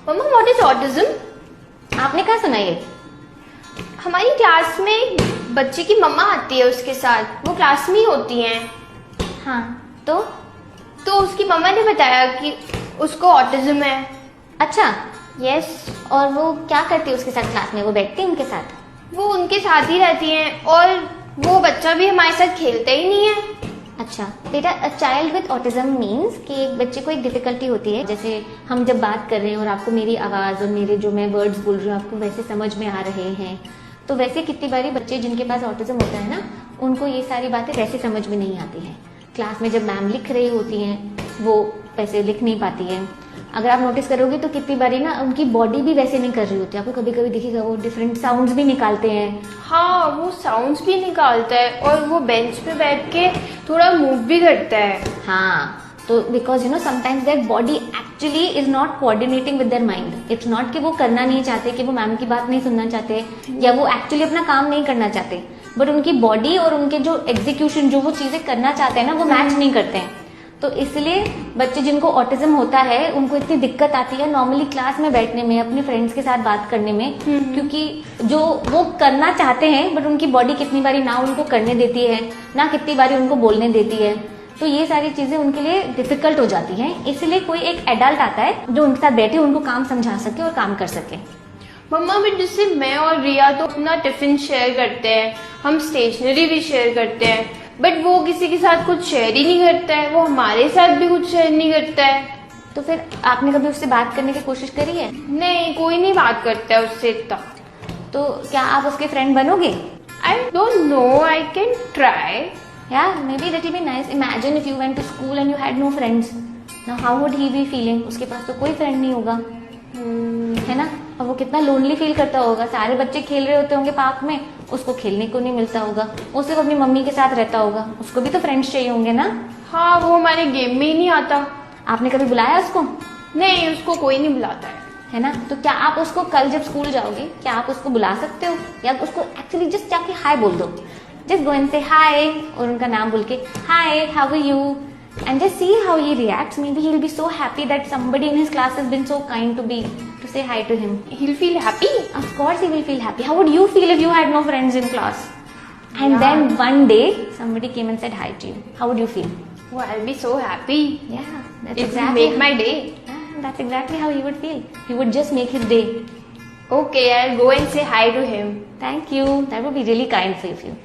Mamma what is autism? आपने कहा सुना ये? हमारी क्लास में बच्चे की मम्मा आती है उसके साथ, वो क्लास में ही होती हैं। हाँ तो उसकी मम्मा ने बताया कि उसको ऑटिज्म है। अच्छा, यस। और वो क्या करती है उसके साथ क्लास में? वो बैठती है उनके साथ? वो उनके साथ ही रहती हैं और वो बच्चा भी हमारे साथ खेलता ही नहीं है। अच्छा बेटा, a child with autism means कि एक बच्चे को एक डिफिकल्टी होती है। जैसे हम जब बात कर रहे हैं और आपको मेरी आवाज़ और मेरे जो मैं वर्ड्स बोल रही हूँ आपको वैसे समझ में आ रहे हैं, तो वैसे कितनी बारी बच्चे जिनके पास ऑटिज्म होता है ना, उनको ये सारी बातें वैसे समझ में नहीं आती हैं। क्लास में जब मैम लिख रही होती हैं वो वैसे लिख नहीं पाती है। अगर आप नोटिस करोगे तो कितनी बारी ना उनकी बॉडी भी वैसे नहीं कर रही होती। आपको कभी कभी दिखेगा वो डिफरेंट साउंड्स भी निकालते हैं। हाँ, वो साउंड्स भी निकालता है और वो बेंच पे बैठ के थोड़ा मूव भी करता है। हाँ, तो because you know sometimes that body actually is not coordinating with their mind. It's not कि वो करना नहीं चाहते, कि वो मैम की बात नहीं सुनना चाहते या वो एक्चुअली अपना काम नहीं करना चाहते, बट उनकी बॉडी और उनके जो एग्जीक्यूशन जो वो चीजें करना चाहते हैं ना वो मैच नहीं करते हैं। तो इसलिए बच्चे जिनको ऑटिज्म होता है उनको इतनी दिक्कत आती है नॉर्मली क्लास में बैठने में, अपने फ्रेंड्स के साथ बात करने में, क्योंकि जो वो करना चाहते हैं बट उनकी बॉडी कितनी बारी ना उनको करने देती है, ना कितनी बारी उनको बोलने देती है। तो ये सारी चीजें उनके लिए डिफिकल्ट हो जाती हैं। इसलिए कोई एक एडल्ट आता है जो उनके साथ बैठे उनको काम समझा सके और काम कर सके। मम्मा भी जैसे मैं और रिया तो अपना टिफिन शेयर करते हैं, हम स्टेशनरी भी शेयर करते हैं, बट वो किसी के साथ कुछ शेयर ही नहीं करता है। वो हमारे साथ भी कुछ शेयर नहीं करता है। तो फिर आपने कभी उससे बात करने की कोशिश करी है? नहीं, कोई नहीं बात करता है उससे इतना। तो क्या आप उसके फ्रेंड बनोगे? I don't know, I can try. Yeah, maybe that will be nice. Imagine if you went to school and you had no friends. Now how would he be feeling? उसके पास तो कोई फ्रेंड नहीं होगा, है ना? और वो कितना लोनली फील करता होगा। सारे बच्चे खेल रहे होते होंगे पार्क में, उसको खेलने को नहीं मिलता होगा। वो सिर्फ अपनी मम्मी के साथ रहता होगा। उसको भी तो फ्रेंड्स चाहिए होंगे ना? हाँ, वो हमारे गेम में ही नहीं आता। आपने कभी बुलाया उसको? नहीं, उसको कोई नहीं बुलाता है ना? तो क्या आप उसको कल जब स्कूल जाओगे क्या आप उसको बुला सकते हो, या उसको एक्चुअली जस्ट जाके हाय बोल दो? Just go and say hi और उनका नाम बोल के hi, how are you, and just see how he reacts. Maybe he'll be so happy that somebody in his class has been so kind to say hi to him. He'll feel happy. Of course he will feel happy. How would you feel if you had no friends in class and Yeah. then one day somebody came and said hi to you? How would you feel? Oh, I'll be so happy. Yeah, that's It will exactly make my day. Yeah, that's exactly how he would feel. He would just make his day. Okay, I'll go and say hi to him. Thank you. That would be really kind of you.